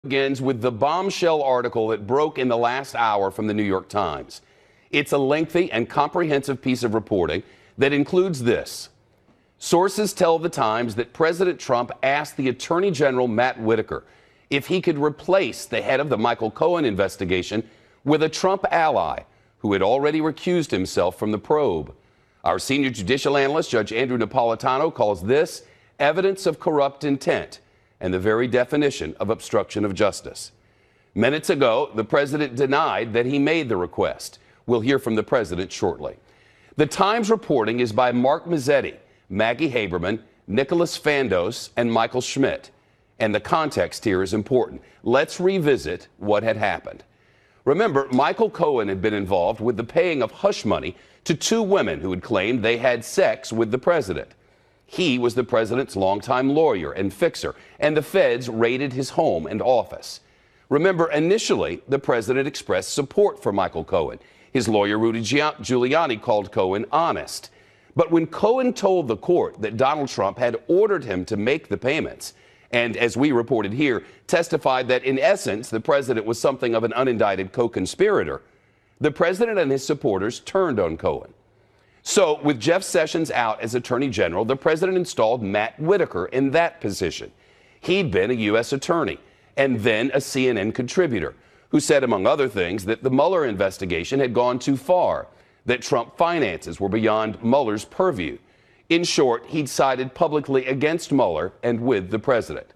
Begins with the bombshell article that broke in the last hour from the New York Times. It's a lengthy and comprehensive piece of reporting that includes this. Sources tell the Times that President Trump asked the Attorney General Matt Whitaker if he could replace the head of the Michael Cohen investigation with a Trump ally who had already recused himself from the probe. Our senior judicial analyst, Judge Andrew Napolitano, calls this evidence of corrupt intent and the very definition of obstruction of justice. Minutes ago, the president denied that he made the request. We'll hear from the president shortly. The Times reporting is by Mark Mazzetti, Maggie Haberman, Nicholas Fandos, and Michael Schmidt. And the context here is important. Let's revisit what had happened. Remember, Michael Cohen had been involved with the paying of hush money to two women who had claimed they had sex with the president. He was the president's longtime lawyer and fixer, and the feds raided his home and office. Remember, initially, the president expressed support for Michael Cohen. His lawyer, Rudy Giuliani, called Cohen honest. But when Cohen told the court that Donald Trump had ordered him to make the payments, and as we reported here, testified that in essence the president was something of an unindicted co-conspirator, the president and his supporters turned on Cohen. So, with Jeff Sessions out as Attorney General, the president installed Matt Whitaker in that position. He'd been a U.S. attorney and then a CNN contributor who said, among other things, that the Mueller investigation had gone too far, that Trump finances were beyond Mueller's purview. In short, he'd sided publicly against Mueller and with the president.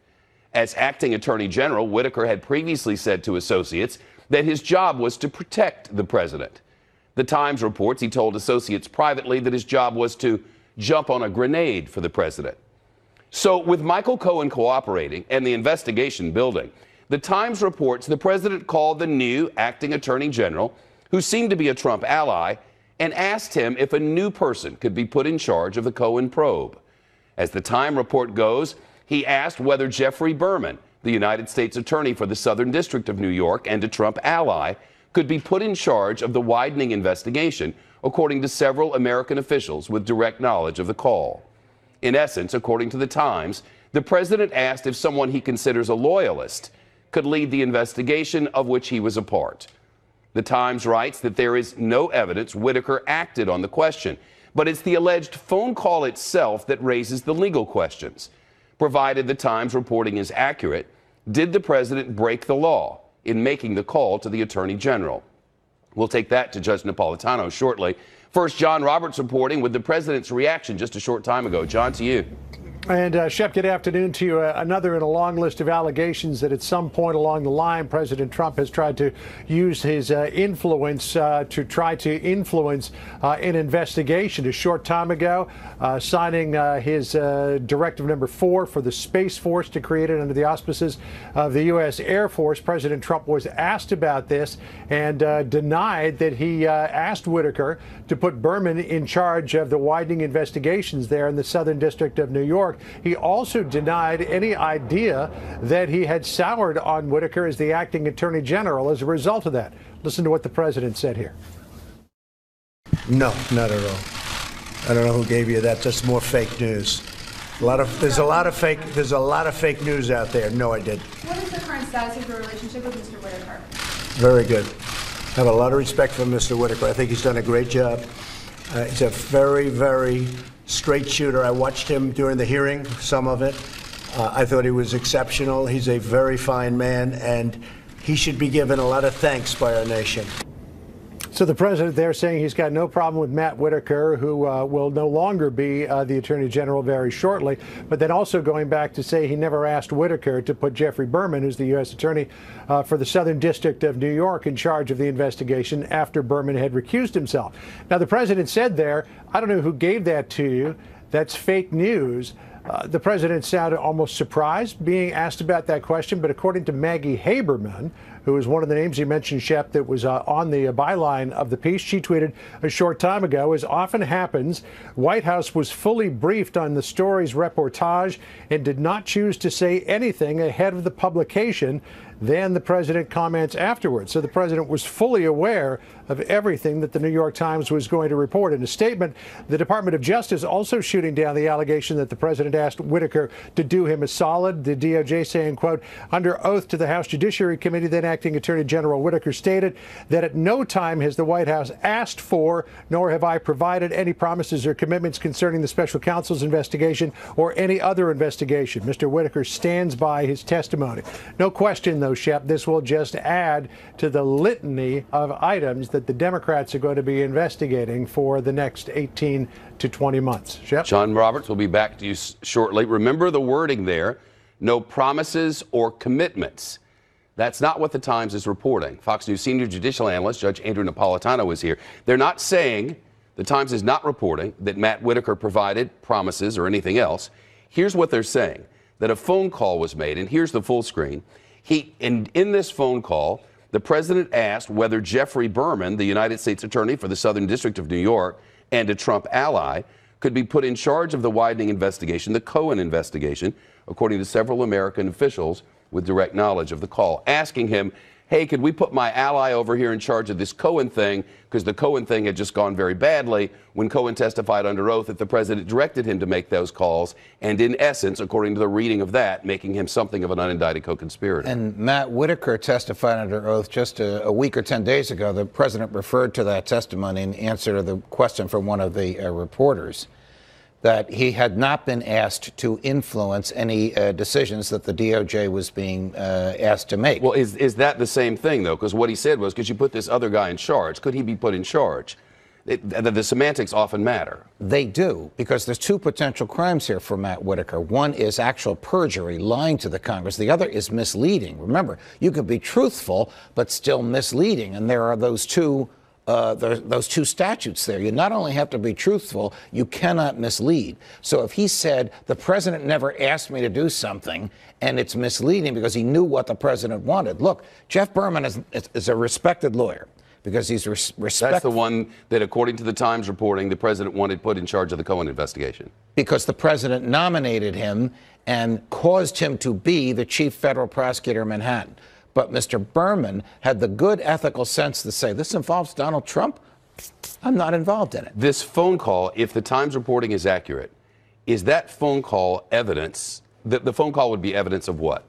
As acting Attorney General, Whitaker had previously said to associates that his job was to protect the president. The Times reports he told associates privately that his job was to jump on a grenade for the president. So, with Michael Cohen cooperating and the investigation building, the Times reports the president called the new acting attorney general, who seemed to be a Trump ally, and asked him if a new person could be put in charge of the Cohen probe. As the Times report goes, he asked whether Geoffrey Berman, the United States attorney for the Southern District of New York and a Trump ally, could be put in charge of the widening investigation, according to several American officials with direct knowledge of the call. In essence, according to the Times, the president asked if someone he considers a loyalist could lead the investigation of which he was a part. The Times writes that there is no evidence Whitaker acted on the question, but it's the alleged phone call itself that raises the legal questions. Provided the Times reporting is accurate, did the president break the law in making the call to the Attorney General? We'll take that to Judge Napolitano shortly. First, John Roberts reporting with the president's reaction just a short time ago. John, to you. And Shep, good afternoon to you. Another in a long list of allegations that at some point along the line, President Trump has tried to use his influence to try to influence an investigation. A short time ago, signing his Directive Number 4 for the Space Force to create it under the auspices of the U.S. Air Force. President Trump was asked about this and denied that he asked Whitaker to put Berman in charge of the widening investigations there in the Southern District of New York. He also denied any idea that he had soured on Whitaker as the acting attorney general as a result of that. Listen to what the president said here. No, not at all. I don't know who gave you that. That's more fake news. There's a lot of fake news out there. No, I didn't. What is the current status of your relationship with Mr. Whitaker? Very good. I have a lot of respect for Mr. Whitaker. I think he's done a great job. He's a very, very straight shooter. I watched him during the hearing, some of it. I thought he was exceptional. He's a very fine man, and he should be given a lot of thanks by our nation. So the president there saying he's got no problem with Matt Whitaker, who will no longer be the attorney general very shortly, but then also going back to say he never asked Whitaker to put Geoffrey Berman, who's the U.S. attorney for the Southern District of New York, in charge of the investigation after Berman had recused himself. Now, the president said there, I don't know who gave that to you. That's fake news. The president sounded almost surprised being asked about that question, but according to Maggie Haberman, who is one of the names you mentioned, Shep, that was on the byline of the piece, she tweeted a short time ago, as often happens, White House was fully briefed on the story's reportage and did not choose to say anything ahead of the publication. Then the president comments afterwards. So the president was fully aware of everything that the New York Times was going to report. In a statement, the Department of Justice also shooting down the allegation that the president asked Whitaker to do him a solid. The DOJ saying, quote, under oath to the House Judiciary Committee, then Acting Attorney General Whitaker stated that at no time has the White House asked for, nor have I provided any promises or commitments concerning the special counsel's investigation or any other investigation. Mr. Whitaker stands by his testimony. No question, though, Shep, this will just add to the litany of items that the Democrats are going to be investigating for the next 18 to 20 months. Shep? John Roberts will be back to you shortly. Remember the wording there, no promises or commitments. That's not what the Times is reporting. Fox News senior judicial analyst Judge Andrew Napolitano is here. They're not saying, the Times is not reporting that Matt Whitaker provided promises or anything else. Here's what they're saying, that a phone call was made, and here's the full screen. In this phone call, the president asked whether Jeffrey Berman, the United States Attorney for the Southern District of New York and a Trump ally, could be put in charge of the widening investigation, the Cohen investigation, according to several American officials with direct knowledge of the call, asking him, hey, could we put my ally over here in charge of this Cohen thing? Because the Cohen thing had just gone very badly when Cohen testified under oath that the president directed him to make those calls. And in essence, according to the reading of that, making him something of an unindicted co-conspirator. And Matt Whitaker testified under oath just a week or 10 days ago. The president referred to that testimony in answer to the question from one of the reporters, that he had not been asked to influence any decisions that the DOJ was being asked to make. Well, is that the same thing, though? Because what he said was, because you put this other guy in charge, could he be put in charge? The semantics often matter. They do, because there's two potential crimes here for Matt Whitaker. One is actual perjury, lying to the Congress. The other is misleading. Remember, you could be truthful, but still misleading. And there are those two statutes there. You not only have to be truthful, you cannot mislead. So if he said, the president never asked me to do something, and it's misleading because he knew what the president wanted. Look, Jeff Berman is a respected lawyer because he's respected. That's the one that, according to the Times reporting, the president wanted put in charge of the Cohen investigation. Because the president nominated him and caused him to be the chief federal prosecutor in Manhattan. But Mr. Berman had the good ethical sense to say, this involves Donald Trump. I'm not involved in it. This phone call, if the Times reporting is accurate, is that phone call evidence? The phone call would be evidence of what?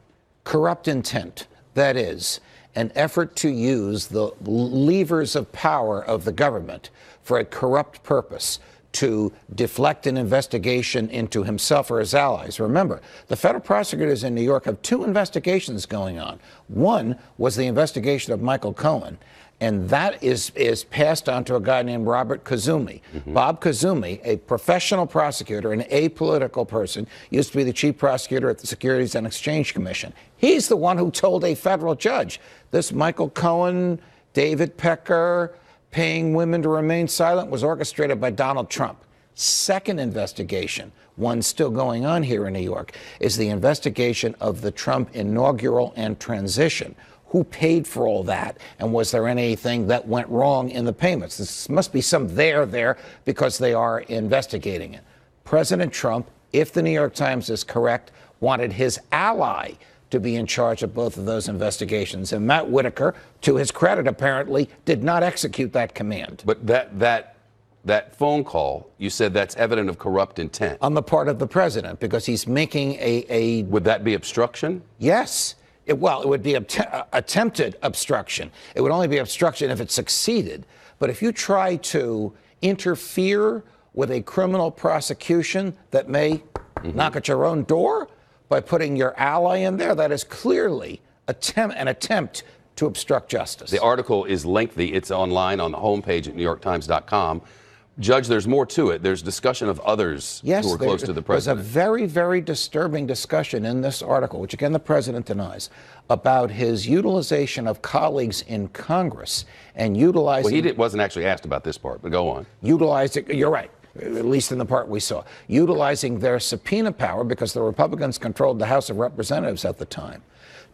Corrupt intent. That is, an effort to use the levers of power of the government for a corrupt purpose, to deflect an investigation into himself or his allies. Remember, the federal prosecutors in New York have two investigations going on. One was the investigation of Michael Cohen, and that is passed on to a guy named Robert Kazumi. Bob Kazumi, a professional prosecutor, an apolitical person, used to be the chief prosecutor at the Securities and Exchange Commission. He's the one who told a federal judge, this Michael Cohen, David Pecker, paying women to remain silent was orchestrated by Donald Trump. Second investigation, one still going on here in New York, is the investigation of the Trump inaugural and transition. Who paid for all that? And was there anything that went wrong in the payments? This must be some there because they are investigating it. President Trump, if the New York Times is correct, wanted his ally to be in charge of both of those investigations. And Matt Whitaker, to his credit, apparently, did not execute that command. But that phone call, you said that's evident of corrupt intent. On the part of the president, because he's making a Would that be obstruction? Yes. It would be attempted obstruction. It would only be obstruction if it succeeded. But if you try to interfere with a criminal prosecution that may knock at your own door, by putting your ally in there, that is clearly an attempt to obstruct justice. The article is lengthy. It's online on the homepage at NewYorkTimes.com. Judge, there's more to it. There's discussion of others who are close to the president. There's a very, very disturbing discussion in this article, which again the president denies, about his utilization of colleagues in Congress and utilizing. Well, he wasn't actually asked about this part, but go on. Utilizing, you're right. at least in the part we saw, utilizing their subpoena power, because the Republicans controlled the House of Representatives at the time,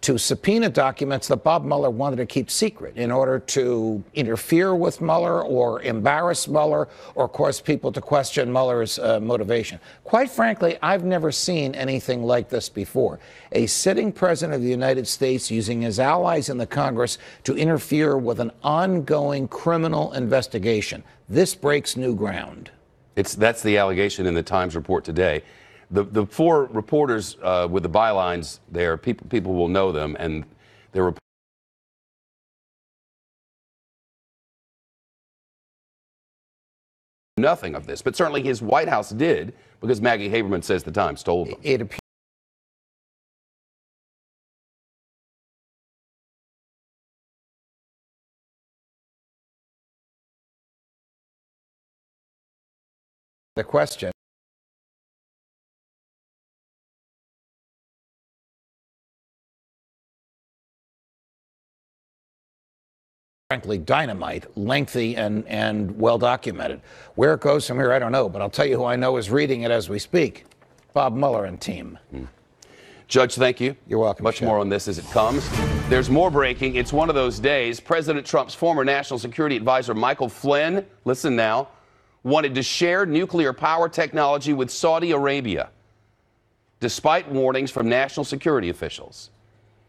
to subpoena documents that Bob Mueller wanted to keep secret in order to interfere with Mueller or embarrass Mueller or cause people to question Mueller's motivation. Quite frankly, I've never seen anything like this before. A sitting president of the United States using his allies in the Congress to interfere with an ongoing criminal investigation. This breaks new ground. That's the allegation in the Times report today. The four reporters with the bylines there, people will know them, and they're nothing of this. But certainly his White House did, because Maggie Haberman says the Times told them. It appears the question. Frankly, dynamite, lengthy and well documented. Where it goes from here, I don't know, but I'll tell you who I know is reading it as we speak. Bob Mueller and team. Judge, thank you. You're welcome. Much more on this as it comes. There's more breaking. It's one of those days. President Trump's former national security advisor, Michael Flynn, listen now, wanted to share nuclear power technology with Saudi Arabia, despite warnings from national security officials.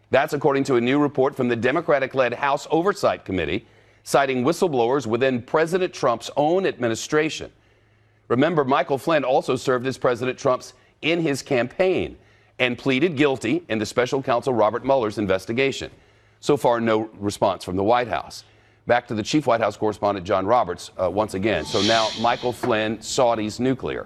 That's according to a new report from the Democratic-led House Oversight Committee, citing whistleblowers within President Trump's own administration. Remember, Michael Flynn also served as President Trump's in his campaign and pleaded guilty in the special counsel Robert Mueller's investigation. So far, no response from the White House. Back to the chief White House correspondent, John Roberts, once again. So now Michael Flynn, Saudi's nuclear.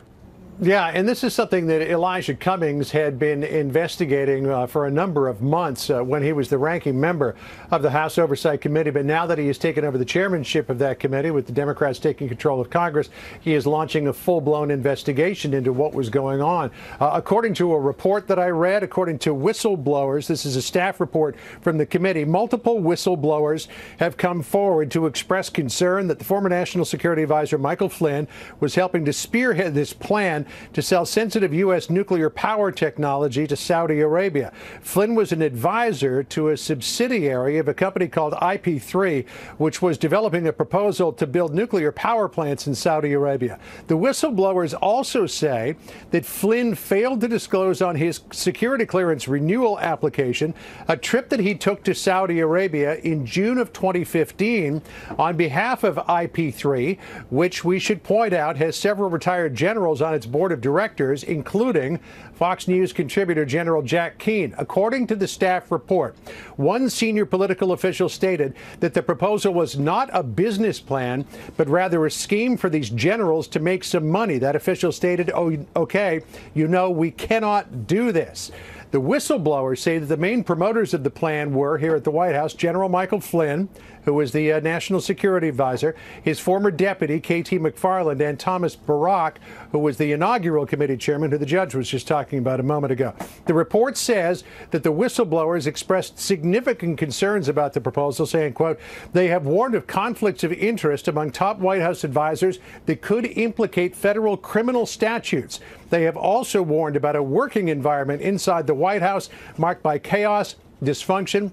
Yeah, and this is something that Elijah Cummings had been investigating for a number of months when he was the ranking member of the House Oversight Committee. But now that he has taken over the chairmanship of that committee, with the Democrats taking control of Congress, he is launching a full-blown investigation into what was going on. According to a report that I read, according to whistleblowers, this is a staff report from the committee, multiple whistleblowers have come forward to express concern that the former National Security Advisor Michael Flynn was helping to spearhead this plan to sell sensitive U.S. nuclear power technology to Saudi Arabia. Flynn was an advisor to a subsidiary of a company called IP3, which was developing a proposal to build nuclear power plants in Saudi Arabia. The whistleblowers also say that Flynn failed to disclose on his security clearance renewal application a trip that he took to Saudi Arabia in June of 2015 on behalf of IP3, which we should point out has several retired generals on its board of directors, including Fox News contributor General Jack Keane. According to the staff report, one senior political official stated that the proposal was not a business plan, but rather a scheme for these generals to make some money. That official stated, "Oh, okay, you know, we cannot do this." The whistleblowers say that the main promoters of the plan were, here at the White House, General Michael Flynn, who was the National Security Advisor, his former deputy, K.T. McFarland, and Thomas Barak, who was the inaugural committee chairman, who the judge was just talking about a moment ago. The report says that the whistleblowers expressed significant concerns about the proposal, saying, quote, they have warned of conflicts of interest among top White House advisors that could implicate federal criminal statutes. They have also warned about a working environment inside the White House marked by chaos, dysfunction,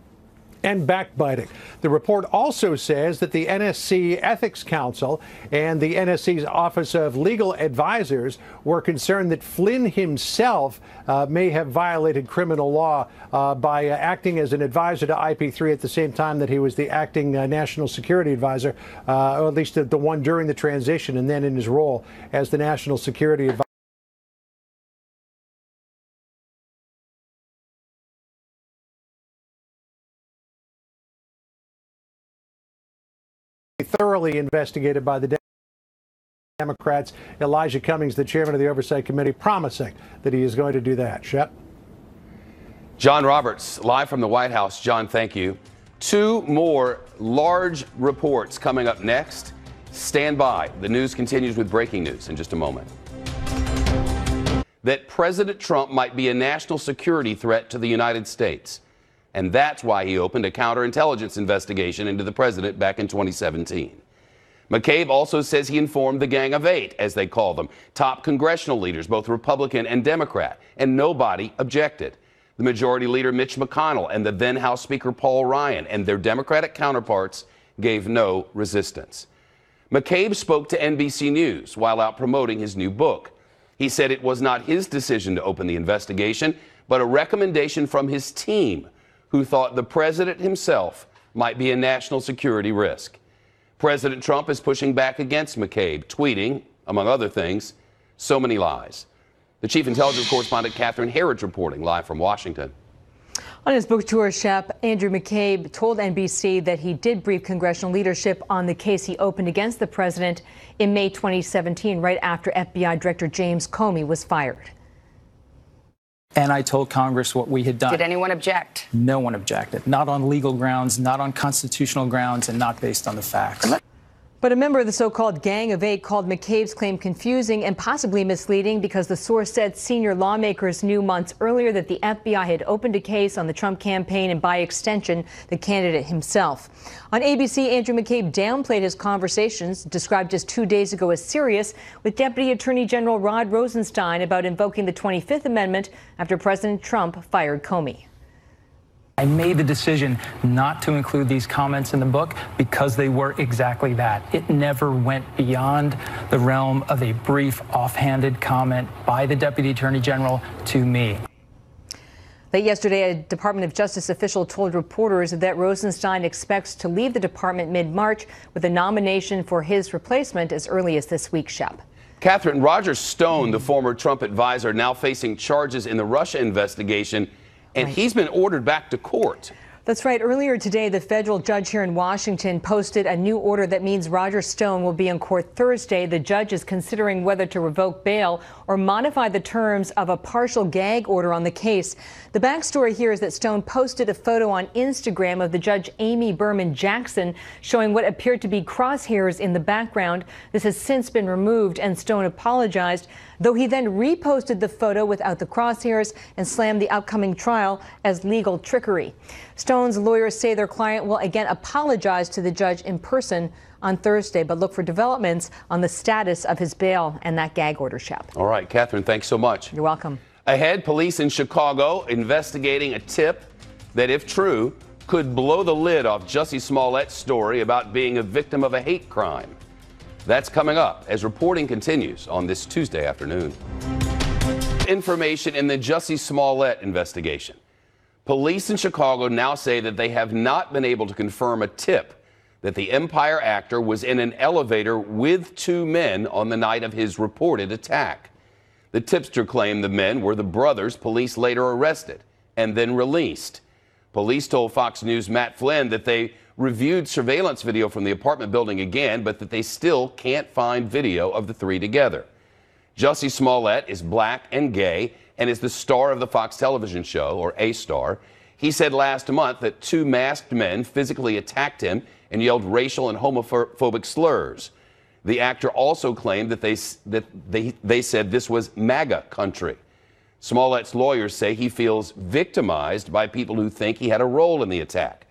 and backbiting. The report also says that the NSC Ethics Council and the NSC's Office of Legal Advisors were concerned that Flynn himself may have violated criminal law by acting as an advisor to IP3 at the same time that he was the acting national security advisor, or at least the one during the transition, and then in his role as the national security advisor. Thoroughly investigated by the Democrats. Elijah Cummings, the chairman of the Oversight Committee, promising that he is going to do that. Shep? John Roberts, live from the White House. John, thank you. Two more large reports coming up next. Stand by. The news continues with breaking news in just a moment. That President Trump might be a national security threat to the United States. And that's why he opened a counterintelligence investigation into the president back in 2017. McCabe also says he informed the Gang of Eight, as they call them, top congressional leaders, both Republican and Democrat, and nobody objected. The Majority Leader Mitch McConnell and the then House Speaker Paul Ryan and their Democratic counterparts gave no resistance. McCabe spoke to NBC News while out promoting his new book. He said it was not his decision to open the investigation, but a recommendation from his team, who thought the president himself might be a national security risk. President Trump is pushing back against McCabe, tweeting, among other things, so many lies. The chief intelligence correspondent Catherine Herridge reporting live from Washington. On his book tour, Shep, Andrew McCabe told NBC that he did brief congressional leadership on the case he opened against the president in May 2017, right after FBI Director James Comey was fired. And I told Congress what we had done. Did anyone object? No one objected. Not on legal grounds, not on constitutional grounds, and not based on the facts. But a member of the so-called Gang of Eight called McCabe's claim confusing and possibly misleading because the source said senior lawmakers knew months earlier that the FBI had opened a case on the Trump campaign and, by extension, the candidate himself. On ABC, Andrew McCabe downplayed his conversations, described just 2 days ago as serious, with Deputy Attorney General Rod Rosenstein about invoking the 25th Amendment after President Trump fired Comey. I made the decision not to include these comments in the book because they were exactly that. It never went beyond the realm of a brief, offhanded comment by the Deputy Attorney General to me. Late yesterday, a Department of Justice official told reporters that Rosenstein expects to leave the department mid-March with a nomination for his replacement as early as this week, Shep. Catherine, Roger Stone, the former Trump advisor, now facing charges in the Russia investigation, and he's been ordered back to court. That's right. Earlier today, the federal judge here in Washington posted a new order that means Roger Stone will be in court Thursday. The judge is considering whether to revoke bail or modify the terms of a partial gag order on the case. The backstory here is that Stone posted a photo on Instagram of the judge Amy Berman Jackson showing what appeared to be crosshairs in the background. This has since been removed, and Stone apologized, though he then reposted the photo without the crosshairs and slammed the upcoming trial as legal trickery. Stone's lawyers say their client will again apologize to the judge in person on Thursday, but look for developments on the status of his bail and that gag order, Shep. All right, Catherine, thanks so much. You're welcome. Ahead, police in Chicago investigating a tip that, if true, could blow the lid off Jussie Smollett's story about being a victim of a hate crime. That's coming up as reporting continues on this Tuesday afternoon. Information in the Jussie Smollett investigation. Police in Chicago now say that they have not been able to confirm a tip that the Empire actor was in an elevator with two men on the night of his reported attack. The tipster claimed the men were the brothers police later arrested and then released. Police told Fox News' Matt Flynn that they reviewed surveillance video from the apartment building again, but that they still can't find video of the three together. Jussie Smollett is black and gay and is the star of the Fox television show, or A Star. He said last month that two masked men physically attacked him and yelled racial and homophobic slurs. The actor also claimed that they said this was MAGA country. Smollett's lawyers say he feels victimized by people who think he had a role in the attack.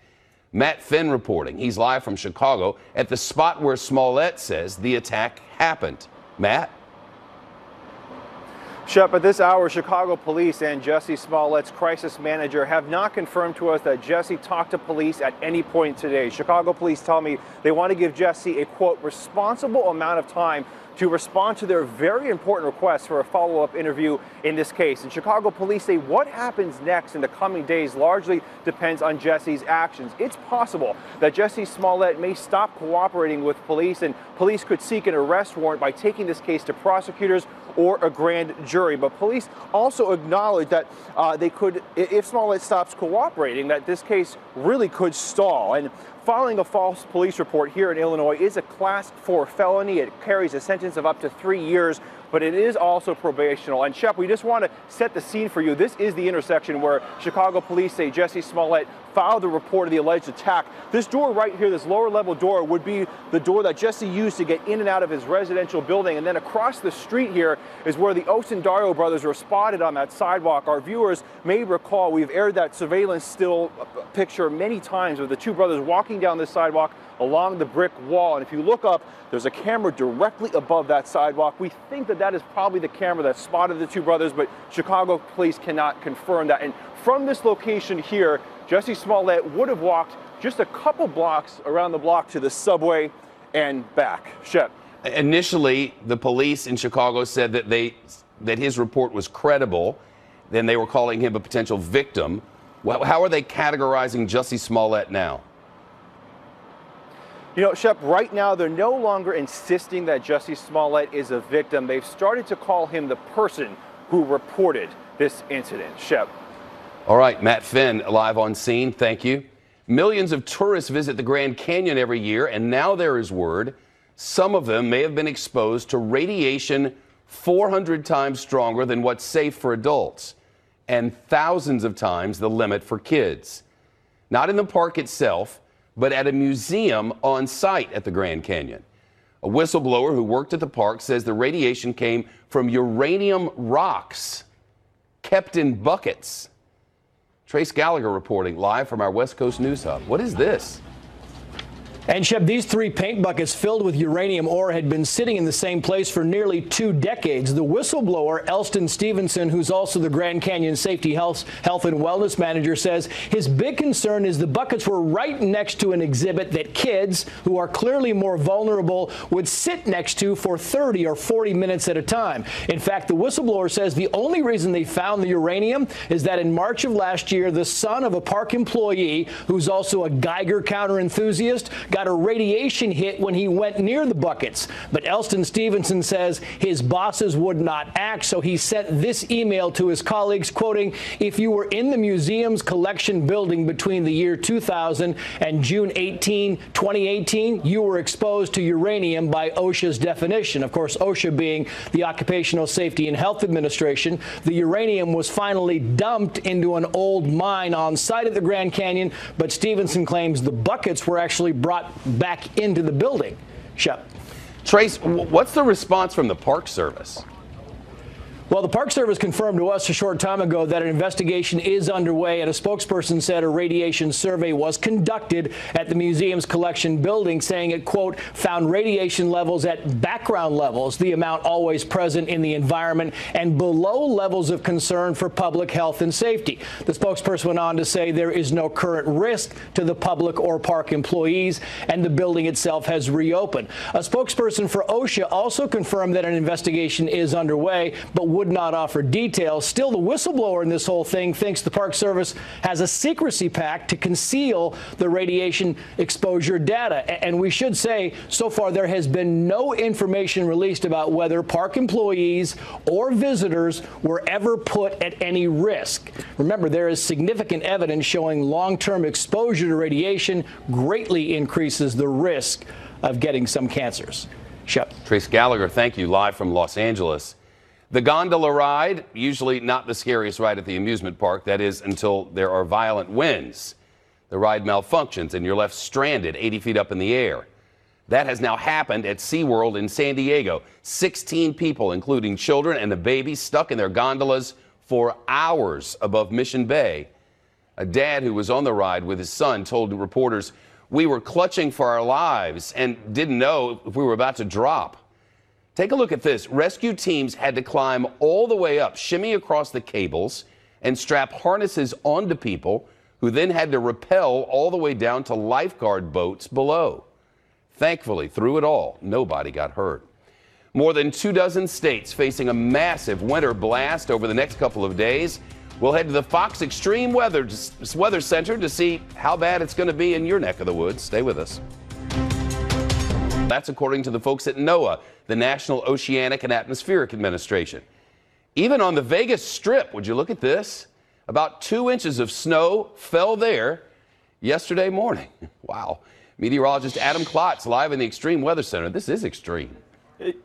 Matt Finn reporting. He's live from Chicago at the spot where Smollett says the attack happened. Matt? Shep, at this hour, Chicago police and Jussie Smollett's crisis manager have not confirmed to us that Jussie talked to police at any point today. Chicago police tell me they want to give Jussie a, quote, responsible amount of time to respond to their very important request for a follow-up interview in this case. And Chicago police say what happens next in the coming days largely depends on Jussie's actions. It's possible that Jussie Smollett may stop cooperating with police, and police could seek an arrest warrant by taking this case to prosecutors or a grand jury. But police also acknowledge that they could, if Smollett stops cooperating, that this case really could stall. And filing a false police report here in Illinois is a Class 4 felony. It carries a sentence of up to 3 years, but it is also probational. And Shep, we just want to set the scene for you. This is the intersection where Chicago police say Jussie Smollett filed a report of the alleged attack. This door right here, this lower level door, would be the door that Jesse used to get in and out of his residential building. And then across the street here is where the Osundayo brothers were spotted on that sidewalk. Our viewers may recall we've aired that surveillance still picture many times of the two brothers walking down this sidewalk along the brick wall. And if you look up, there's a camera directly above that sidewalk. We think that that is probably the camera that spotted the two brothers, but Chicago police cannot confirm that. And from this location here, Jesse Smollett would have walked just a couple blocks around the block to the subway and back. Shep. Initially, the police in Chicago said that his report was credible. Then they were calling him a potential victim. How are they categorizing Jesse Smollett now? You know, Shep, right now they're no longer insisting that Jesse Smollett is a victim. They've started to call him the person who reported this incident. Shep. All right, Matt Finn, live on scene. Thank you. Millions of tourists visit the Grand Canyon every year, and now there is word some of them may have been exposed to radiation 400 times stronger than what's safe for adults, and thousands of times the limit for kids. Not in the park itself, but at a museum on site at the Grand Canyon. A whistleblower who worked at the park says the radiation came from uranium rocks kept in buckets. Trace Gallagher reporting live from our West Coast News Hub. What is this? And Shep, these 3 paint buckets filled with uranium ore had been sitting in the same place for nearly 2 decades. The whistleblower, Elston Stevenson, who's also the Grand Canyon Safety Health and Wellness Manager, says his big concern is the buckets were right next to an exhibit that kids, who are clearly more vulnerable, would sit next to for 30 or 40 minutes at a time. In fact, the whistleblower says the only reason they found the uranium is that in March of last year, the son of a park employee, who's also a Geiger counter enthusiast, got a radiation hit when he went near the buckets. But Elston Stevenson says his bosses would not act, so he sent this email to his colleagues, quoting, "If you were in the museum's collection building between the year 2000 and June 18, 2018, you were exposed to uranium by OSHA's definition." Of course, OSHA being the Occupational Safety and Health Administration. The uranium was finally dumped into an old mine on site at the Grand Canyon, but Stevenson claims the buckets were actually brought back into the building. Shep. Trace, what's the response from the Park Service? Well, the Park Service confirmed to us a short time ago that an investigation is underway, and a spokesperson said a radiation survey was conducted at the museum's collection building, saying it, quote, found radiation levels at background levels, the amount always present in the environment, and below levels of concern for public health and safety. The spokesperson went on to say there is no current risk to the public or park employees, and the building itself has reopened. A spokesperson for OSHA also confirmed that an investigation is underway, but would not offer details. Still, the whistleblower in this whole thing thinks the Park Service has a secrecy pact to conceal the radiation exposure data. And we should say, so far, there has been no information released about whether park employees or visitors were ever put at any risk. Remember, there is significant evidence showing long-term exposure to radiation greatly increases the risk of getting some cancers. Shep. Trace Gallagher, thank you, live from Los Angeles. The gondola ride, usually not the scariest ride at the amusement park, that is until there are violent winds. The ride malfunctions and you're left stranded 80 feet up in the air. That has now happened at SeaWorld in San Diego. 16 people, including children and a baby, stuck in their gondolas for hours above Mission Bay. A dad who was on the ride with his son told reporters, "We were clutching for our lives and didn't know if we were about to drop." Take a look at this. Rescue teams had to climb all the way up, shimmy across the cables, and strap harnesses onto people who then had to rappel all the way down to lifeguard boats below. Thankfully, through it all, nobody got hurt. More than 24 states facing a massive winter blast over the next couple of days. We'll head to the Fox Extreme Weather Center to see how bad it's going to be in your neck of the woods. Stay with us. That's according to the folks at NOAA, the National Oceanic and Atmospheric Administration. Even on the Vegas Strip, would you look at this? About 2 inches of snow fell there yesterday morning. Wow. Meteorologist Adam Klotz live in the Extreme Weather Center. This is extreme.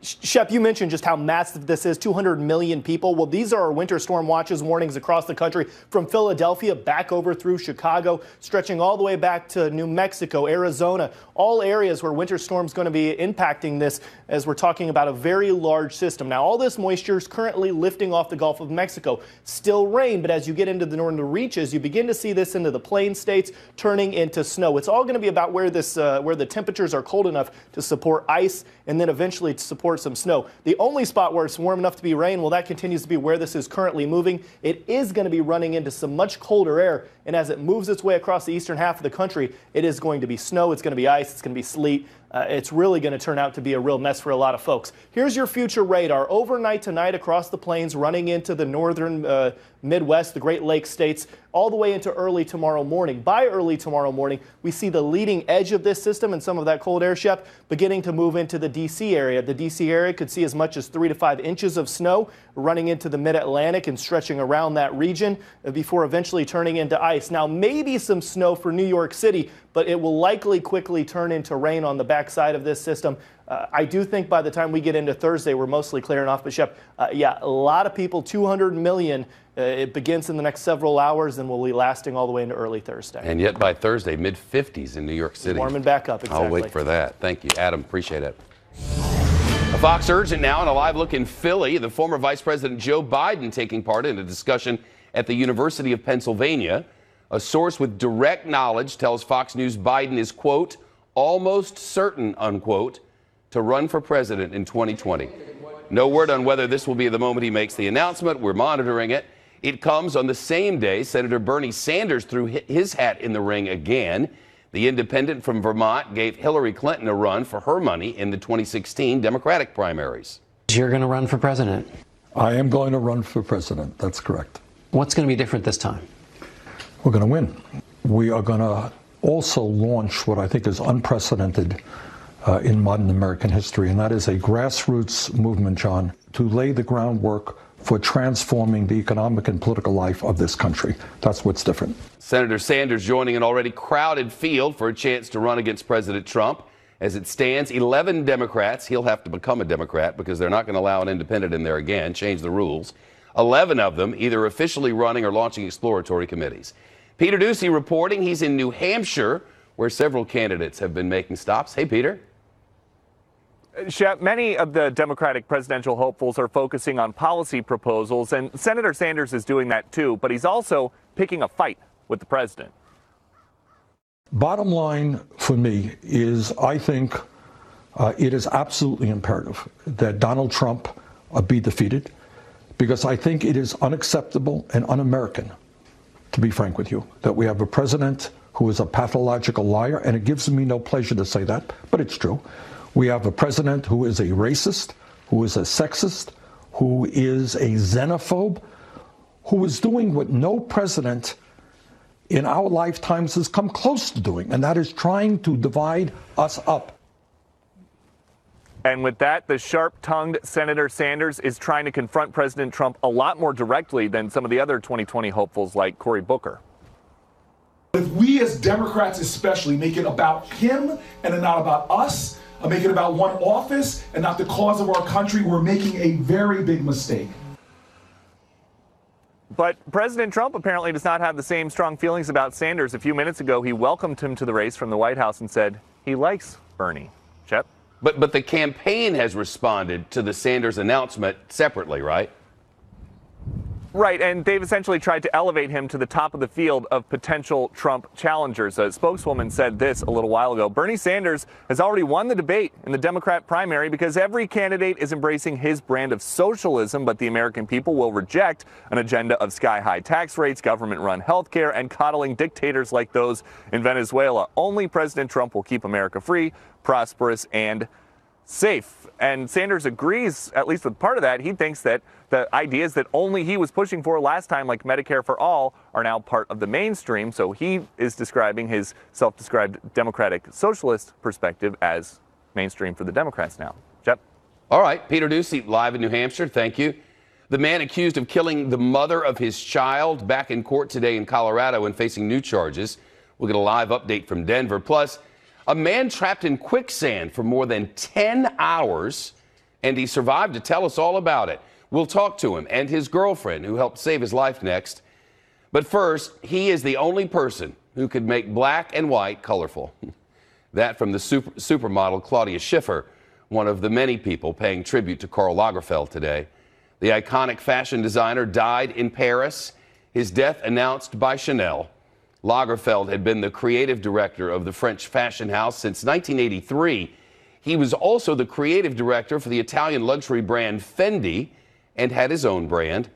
Shep, you mentioned just how massive this is, 200 million people. Well, these are our winter storm watches warnings across the country from Philadelphia back over through Chicago, stretching all the way back to New Mexico, Arizona, all areas where winter storm's going to be impacting this as we're talking about a very large system. Now, all this moisture is currently lifting off the Gulf of Mexico. Still rain, but as you get into the northern reaches, you begin to see this into the plain states turning into snow. It's all going to be about where the temperatures are cold enough to support ice and then eventually to support some snow. The only spot where it's warm enough to be rain, well, that continues to be where this is currently moving. It is going to be running into some much colder air, and as it moves its way across the eastern half of the country, it is going to be snow, it's going to be ice, it's going to be sleet. It's really going to turn out to be a real mess for a lot of folks. Here's your future radar. Overnight tonight across the plains, running into the northern Midwest, the Great Lakes states, all the way into early tomorrow morning. By early tomorrow morning, we see the leading edge of this system and some of that cold air, Shep, beginning to move into the D.C. area. The D.C. area could see as much as 3 to 5 inches of snow running into the mid-Atlantic and stretching around that region before eventually turning into ice. Now, maybe some snow for New York City, but it will likely quickly turn into rain on the backside of this system. I do think by the time we get into Thursday, we're mostly clearing off. But, Shep, yeah, a lot of people, 200 million. It begins in the next several hours and will be lasting all the way into early Thursday. And yet by Thursday, mid-50s in New York City. Warming back up, exactly. I'll wait for that. Thank you, Adam. Appreciate it. A Fox Urgent now, and a live look in Philly. The former Vice President Joe Biden taking part in a discussion at the University of Pennsylvania. A source with direct knowledge tells Fox News Biden is, quote, almost certain, unquote, to run for president in 2020. No word on whether this will be the moment he makes the announcement. We're monitoring it. It comes on the same day Senator Bernie Sanders threw his hat in the ring again. The independent from Vermont gave Hillary Clinton a run for her money in the 2016 Democratic primaries. You're going to run for president? I am going to run for president. That's correct. What's going to be different this time? We're going to win. We are going to also launch what I think is unprecedented in modern American history, and that is a grassroots movement, John, to lay the groundwork for transforming the economic and political life of this country. That's what's different. Senator Sanders joining an already crowded field for a chance to run against President Trump. As it stands, 11 Democrats, he'll have to become a Democrat because they're not going to allow an independent in there again, change the rules. 11 of them either officially running or launching exploratory committees. Peter Doocy reporting he's in New Hampshire, where several candidates have been making stops. Hey, Peter. Shep, many of the Democratic presidential hopefuls are focusing on policy proposals, and Senator Sanders is doing that too, but he's also picking a fight with the president. Bottom line for me is I think it is absolutely imperative that Donald Trump be defeated, because I think it is unacceptable and un-American, to be frank with you, that we have a president who is a pathological liar, and it gives me no pleasure to say that, but it's true. We have a president who is a racist, who is a sexist, who is a xenophobe, who is doing what no president in our lifetimes has come close to doing, and that is trying to divide us up. And with that, the sharp-tongued Senator Sanders is trying to confront President Trump a lot more directly than some of the other 2020 hopefuls like Cory Booker. If we as Democrats especially make it about him and not about us, make it about one office and not the cause of our country, we're making a very big mistake. But President Trump apparently does not have the same strong feelings about Sanders. A few minutes ago, he welcomed him to the race from the White House and said he likes Bernie. Shep? But the campaign has responded to the Sanders announcement separately, right? Right, and they've essentially tried to elevate him to the top of the field of potential Trump challengers. A spokeswoman said this a little while ago. Bernie Sanders has already won the debate in the Democrat primary because every candidate is embracing his brand of socialism, but the American people will reject an agenda of sky-high tax rates, government-run health care, and coddling dictators like those in Venezuela. Only President Trump will keep America free, prosperous, and safe. And Sanders agrees, at least with part of that. He thinks that the ideas that only he was pushing for last time, like Medicare for all, are now part of the mainstream. So he is describing his self-described democratic socialist perspective as mainstream for the Democrats now. Jeff? All right. Peter Doocy, live in New Hampshire. Thank you. The man accused of killing the mother of his child back in court today in Colorado and facing new charges. We'll get a live update from Denver. Plus, a man trapped in quicksand for more than 10 hours and he survived to tell us all about it. We'll talk to him and his girlfriend who helped save his life next. But first, he is the only person who could make black and white colorful. That from the supermodel Claudia Schiffer, one of the many people paying tribute to Karl Lagerfeld today. The iconic fashion designer died in Paris, his death announced by Chanel. Lagerfeld had been the creative director of the French fashion house since 1983. He was also the creative director for the Italian luxury brand Fendi and had his own brand.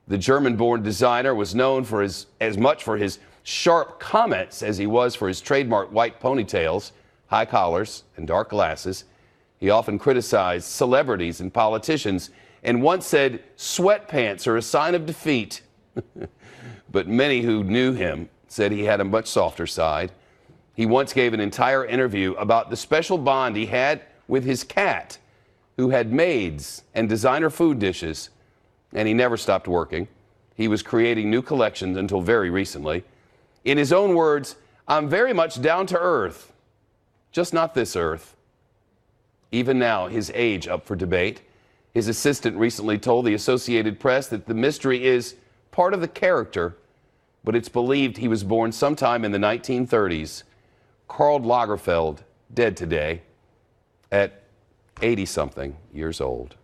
The German-born designer was known for as much for his sharp comments as he was for his trademark white ponytails, high collars, and dark glasses. He often criticized celebrities and politicians and once said sweatpants are a sign of defeat. But many who knew him said he had a much softer side. He once gave an entire interview about the special bond he had with his cat, who had maids and designer food dishes, and he never stopped working. He was creating new collections until very recently. In his own words, "I'm very much down to earth, just not this earth." Even now, his age up for debate. His assistant recently told the Associated Press that the mystery is part of the character, but it's believed he was born sometime in the 1930s. Karl Lagerfeld, dead today at 80-something years old.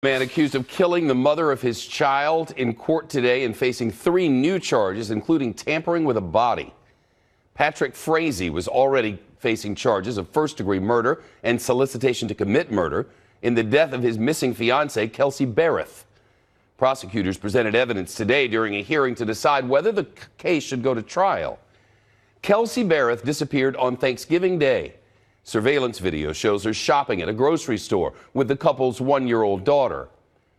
Man accused of killing the mother of his child in court today and facing 3 new charges, including tampering with a body. Patrick Frazee was already facing charges of first-degree murder and solicitation to commit murder in the death of his missing fiancée, Kelsey Berreth. Prosecutors presented evidence today during a hearing to decide whether the case should go to trial. Kelsey Berreth disappeared on Thanksgiving Day. Surveillance video shows her shopping at a grocery store with the couple's 1-year-old daughter.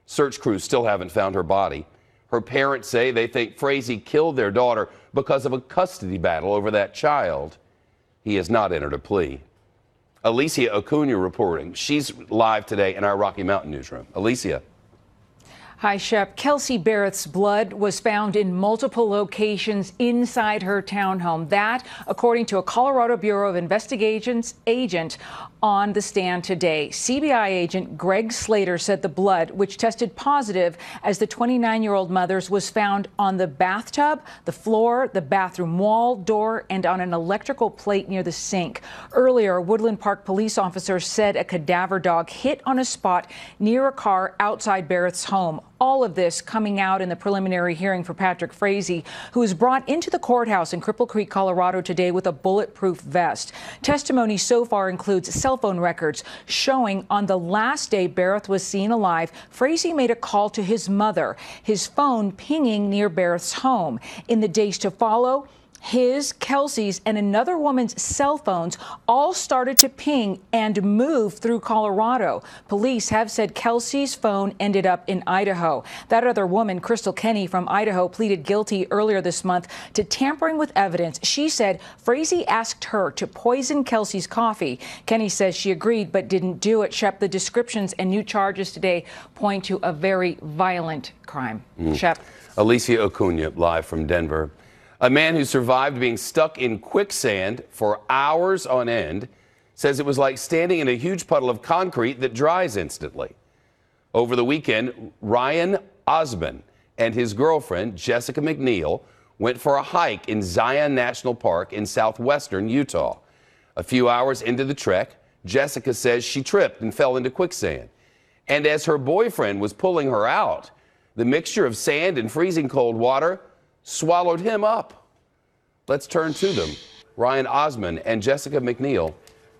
Search crews still haven't found her body. Her parents say they think Frazee killed their daughter because of a custody battle over that child. He has not entered a plea. Alicia Acuna reporting. She's live today in our Rocky Mountain newsroom. Alicia. Hi, Shep. Kelsey Berreth's blood was found in multiple locations inside her townhome. That, according to a Colorado Bureau of Investigations agent on the stand today. CBI agent Greg Slater said the blood, which tested positive as the 29-year-old mother's, was found on the bathtub, the floor, the bathroom wall, door, and on an electrical plate near the sink. Earlier, Woodland Park police officers said a cadaver dog hit on a spot near a car outside Berreth's home. All of this coming out in the preliminary hearing for Patrick Frazee, who was brought into the courthouse in Cripple Creek, Colorado today with a bulletproof vest. Testimony so far includes cell phone records showing on the last day Berreth was seen alive, Frazee made a call to his mother, his phone pinging near Berreth's home. In the days to follow, his, Kelsey's, and another woman's cell phones all started to ping and move through Colorado. Police have said Kelsey's phone ended up in Idaho. That other woman, Crystal Kenny from Idaho, pleaded guilty earlier this month to tampering with evidence. She said Frazee asked her to poison Kelsey's coffee. Kenny says she agreed but didn't do it. Shep, the descriptions and new charges today point to a very violent crime. Shep. Alicia Acuna, live from Denver. A man who survived being stuck in quicksand for hours on end says it was like standing in a huge puddle of concrete that dries instantly. Over the weekend, Ryan Osman and his girlfriend, Jessica McNeil, went for a hike in Zion National Park in southwestern Utah. A few hours into the trek, Jessica says she tripped and fell into quicksand. And as her boyfriend was pulling her out, the mixture of sand and freezing cold water swallowed him up. Let's turn to them. Ryan Osman and Jessica McNeil.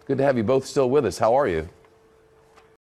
Good to have you both still with us. How are you?